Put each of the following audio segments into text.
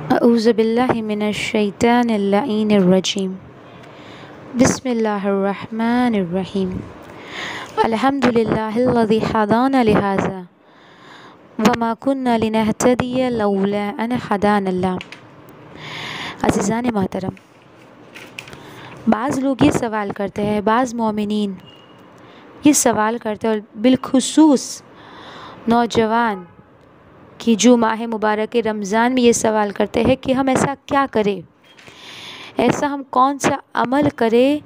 अऊज़ु बिल्लाहि मिनश शैतानिर लईनिर रजीम। बिस्मिल्लाहिर्रहमानिर्रहीम। अल्हम्दुलिल्लाहिल्लज़ी हदाना लिहाज़ा वमा कुन्ना लिनहतदिया लौला अन हदानल्लाह। अज़ीज़ान मोहतरम, बाज़ लोग ये सवाल करते हैं, बाज़ मोमिनीन ये सवाल करते हैं, और बिलखुसूस नौजवान कि जो माह मुबारक रमज़ान में ये सवाल करते हैं कि हम ऐसा क्या करें, ऐसा हम कौन सा अमल करें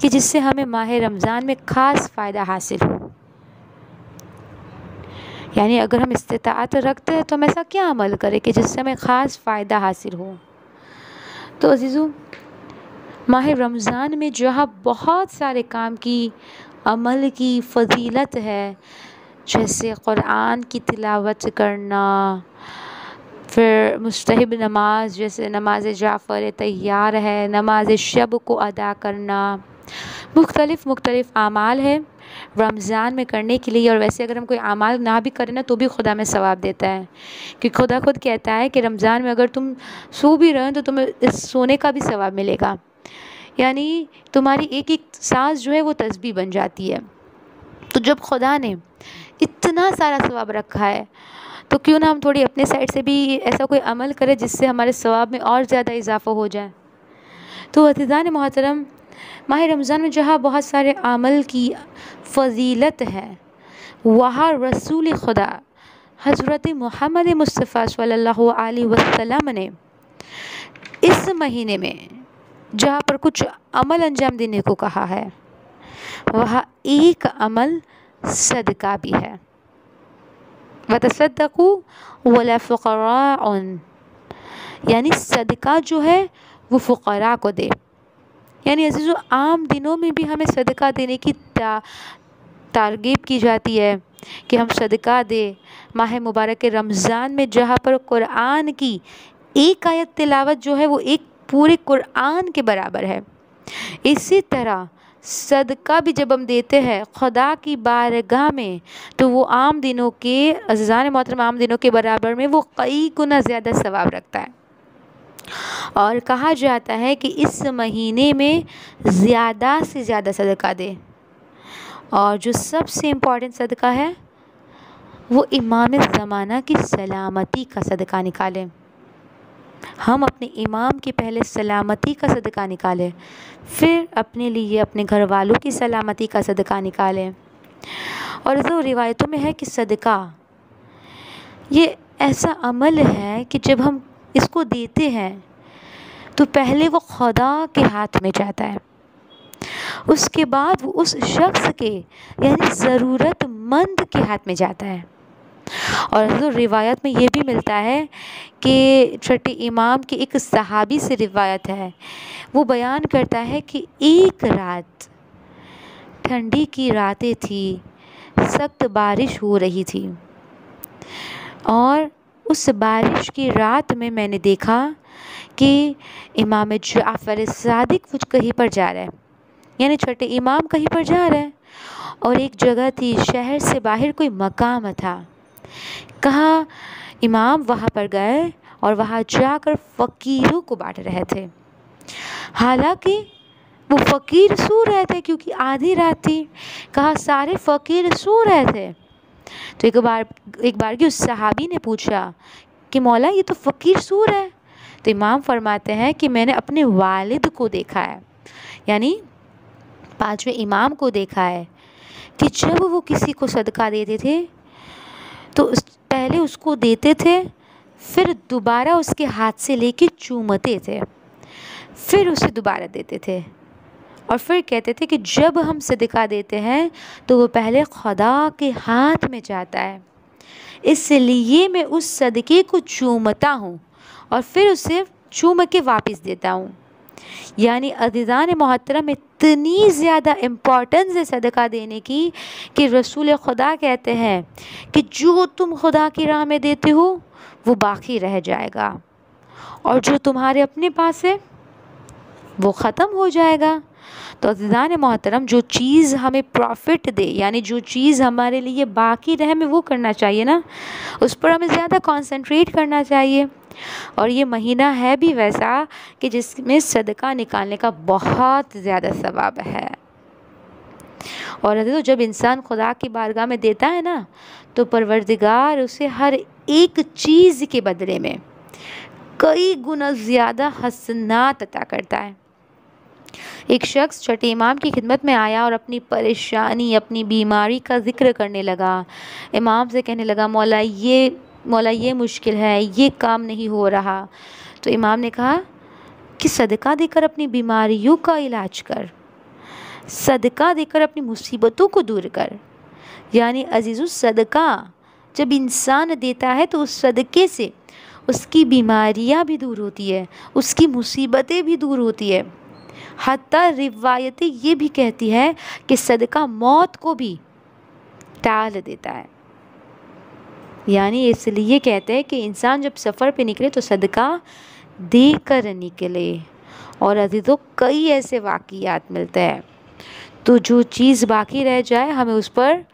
कि जिससे हमें माह रमज़ान में ख़ास फ़ायदा हासिल हो। यानी अगर हम इस्तिताअत रखते हैं तो हम ऐसा क्या अमल करें कि जिससे हमें ख़ास फ़ायदा हासिल हो। तो अज़ीज़ों, माह रमज़ान में जहाँ बहुत सारे काम की अमल की फ़जीलत है, जैसे क़ुरान की तिलावत करना, फिर मुस्तहब नमाज जैसे नमाज जाफ़र तैयार है, नमाज शब को अदा करना, मुख्तलिफ़ आमाल है रमज़ान में करने के लिए। और वैसे अगर हम कोई आमाल ना भी करें ना तो भी खुदा में सवाब देता है, कि खुदा खुद कहता है कि रमज़ान में अगर तुम सो भी रहे हो तो तुम्हें इस सोने का भी सवाब मिलेगा। यानी तुम्हारी एक एक सांस जो है वो तस्बीह बन जाती है। तो जब खुदा ने इतना सारा सवाब रखा है तो क्यों ना हम थोड़ी अपने साइड से भी ऐसा कोई अमल करें जिससे हमारे सवाब में और ज़्यादा इजाफ़ा हो जाए। तो अज़ीज़ान मोहतरम, माह रमज़ान में जहाँ बहुत सारे अमल की फ़जीलत है, वहाँ रसूल खुदा हज़रत मोहम्मद मुस्तफ़ा सल्लल्लाहु अलैहि वसल्लम ने इस महीने में जहाँ पर कुछ अमल अंजाम देने को कहा है, वहाँ एक अमल सदका भी है। वतसद्दक़ू वला फ़ुक़राउन, यानी सदका जो है वो फ़ुक़रा को दे। यानी अज़ीज़ों, आम दिनों में भी हमें सदका देने की तारग़ीब की जाती है कि हम सदका दें। माह मुबारक रमज़ान में जहाँ पर कुरान की एक आयत तिलावत जो है वो एक पूरे कुरान के बराबर है, इसी तरह सदका भी जब हम देते हैं खुदा की बारगाह में तो वो आम दिनों के, अज़ीज़ान मोहतरम, आम दिनों के बराबर में वो कई गुना ज़्यादा सवाब रखता है। और कहा जाता है कि इस महीने में ज़्यादा से ज़्यादा सदका दे। और जो सबसे इम्पॉर्टेंट सदका है वो इमाम ज़माना की सलामती का सदका निकालें। हम अपने इमाम की पहले सलामती का सदका निकालें, फिर अपने लिए, अपने घर वालों की सलामती का सदका निकालें। और जो रिवायतों में है कि सदका ये ऐसा अमल है कि जब हम इसको देते हैं तो पहले वो खुदा के हाथ में जाता है, उसके बाद वो उस शख्स के यानी ज़रूरतमंद के हाथ में जाता है। और जो रिवायत में ये भी मिलता है कि छठे इमाम के एक सहाबी से रिवायत है, वो बयान करता है कि एक रात, ठंडी की रातें थी, सख्त बारिश हो रही थी, और उस बारिश की रात में मैंने देखा कि इमाम जाफ़र सादिक कुछ कहीं पर जा रहा है, यानी छठे इमाम कहीं पर जा रहा है। और एक जगह थी, शहर से बाहर कोई मकाम था, कहा इमाम वहाँ पर गए और वहाँ जाकर फ़कीरों को बांट रहे थे। हालांकि वो फ़कीर सो रहे थे क्योंकि आधी रात थी, कहा सारे फ़कीर सो रहे थे। तो एक बार की उस सहाबी ने पूछा कि मौला ये तो फ़कीर सो रहे हैं। तो इमाम फरमाते हैं कि मैंने अपने वालिद को देखा है, यानी पांचवें इमाम को देखा है, कि जब वो किसी को सदका देते थे तो पहले उसको देते थे, फिर दोबारा उसके हाथ से लेके चूमते थे, फिर उसे दोबारा देते थे, और फिर कहते थे कि जब हम सदका देते हैं तो वो पहले खुदा के हाथ में जाता है, इसलिए मैं उस सदके को चूमता हूँ और फिर उसे चूम के वापस देता हूँ। यानी अज़ीज़ान मोहतरम, इतनी ज़्यादा इम्पोर्टेंस है सदका देने की कि रसूल खुदा कहते हैं कि जो तुम खुदा की राह में देते हो वो बाकी रह जाएगा, और जो तुम्हारे अपने पास है वो ख़त्म हो जाएगा। तो अज़ीज़ान मोहतरम, जो चीज़ हमें प्रॉफिट दे, यानी जो चीज़ हमारे लिए बाकी रहे, हमें वो करना चाहिए ना, उस पर हमें ज़्यादा कंसंट्रेट करना चाहिए। और ये महीना है भी वैसा कि जिसमें सदका निकालने का बहुत ज़्यादा सवाब है। और अजीज़ों, जब इंसान खुदा की बारगाह में देता है ना, तो परवरदिगार उसे हर एक चीज़ के बदले में कई गुना ज़्यादा हसनात अता करता है। एक शख्स छठे इमाम की खिदमत में आया और अपनी परेशानी, अपनी बीमारी का ज़िक्र करने लगा। इमाम से कहने लगा, मौला ये मुश्किल है, ये काम नहीं हो रहा। तो इमाम ने कहा कि सदका देकर अपनी बीमारियों का इलाज कर, सदका देकर अपनी मुसीबतों को दूर कर। यानी अजीज़ों, सदका जब इंसान देता है तो उस सदक़े से उसकी बीमारियां भी दूर होती है, उसकी मुसीबतें भी दूर होती है। हत्ता रिवायतें ये भी कहती है कि सदका मौत को भी टाल देता है। यानी इसलिए कहते हैं कि इंसान जब सफ़र पे निकले तो सदका दे कर निकले। और अजीज़ों, कई ऐसे वाक़ियात मिलते हैं, तो जो चीज़ बाकी रह जाए हमें उस पर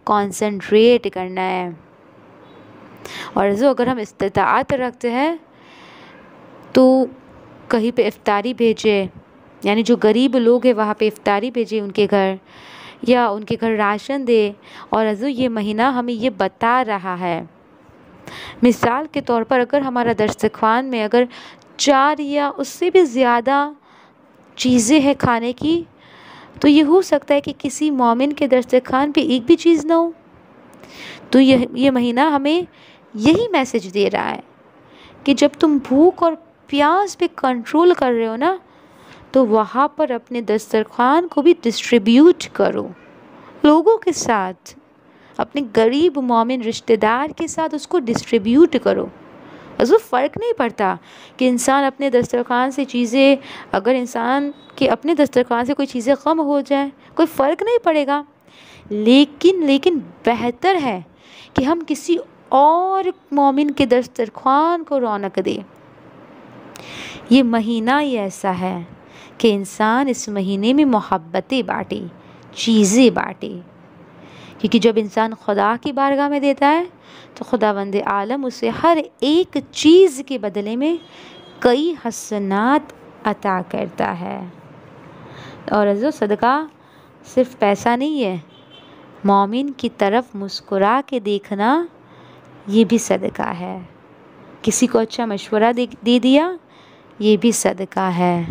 कंसंट्रेट करना है। और जो अगर हम इस्तिताअत रखते हैं तो कहीं पे इफ्तारी भेजे, यानी जो गरीब लोग हैं वहाँ पे इफ्तारी भेजे उनके घर, या उनके घर राशन दे। और जो ये महीना हमें ये बता रहा है, मिसाल के तौर पर अगर हमारा दस्तरख़्वान में अगर 4 या उससे भी ज़्यादा चीज़ें हैं खाने की, तो ये हो सकता है कि किसी मोमिन के दस्तरख़्वान पे एक भी चीज़ ना हो। तो ये महीना हमें यही मैसेज दे रहा है कि जब तुम भूख और प्यास पे कंट्रोल कर रहे हो ना, तो वहाँ पर अपने दस्तरख़्वान को भी डिस्ट्रीब्यूट करो लोगों के साथ, अपने गरीब मोमिन रिश्तेदार के साथ उसको डिस्ट्रीब्यूट करो। उसको फ़र्क नहीं पड़ता कि इंसान अपने दस्तरख़्वान से चीज़ें, अगर इंसान के अपने दस्तरख़्वान से कोई चीज़ें कम हो जाए, कोई फ़र्क नहीं पड़ेगा। लेकिन बेहतर है कि हम किसी और मोमिन के दस्तरख़्वान को रौनक दें। ये महीना ही ऐसा है कि इंसान इस महीने में मोहब्बतें बाँटे, चीज़ें बाँटे, क्योंकि जब इंसान खुदा की बारगाह में देता है तो खुदावंद आलम उसे हर एक चीज़ के बदले में कई हसनात अता करता है। और जो सदका सिर्फ पैसा नहीं है, मोमिन की तरफ मुस्कुरा के देखना ये भी सदका है। किसी को अच्छा मशवरा दे दिया, ये भी सदका है।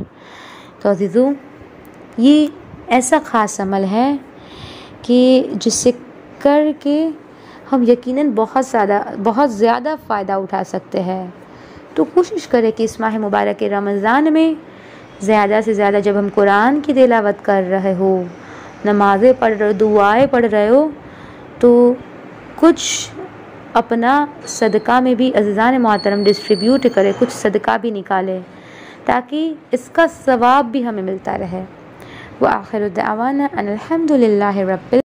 तो अज़ीज़ों, ये ऐसा ख़ास अमल है कि जिससे करके हम यकीनन बहुत ज़्यादा फ़ायदा उठा सकते हैं। तो कोशिश करें कि इस माह मुबारक रमज़ान में ज़्यादा से ज़्यादा, जब हम कुरान की तिलावत कर रहे हो, नमाज़ें पढ़ रहे हो, दुआएं पढ़ रहे हो, तो कुछ अपना सदका में भी अज़ीज़ान मोहतरम डिस्ट्रीब्यूट करें, कुछ सदका भी निकालें, ताकि इसका सवाब भी हमें मिलता रहे। व आखिर दावाना अनिल हम्दुलिल्लाहि रब्बिल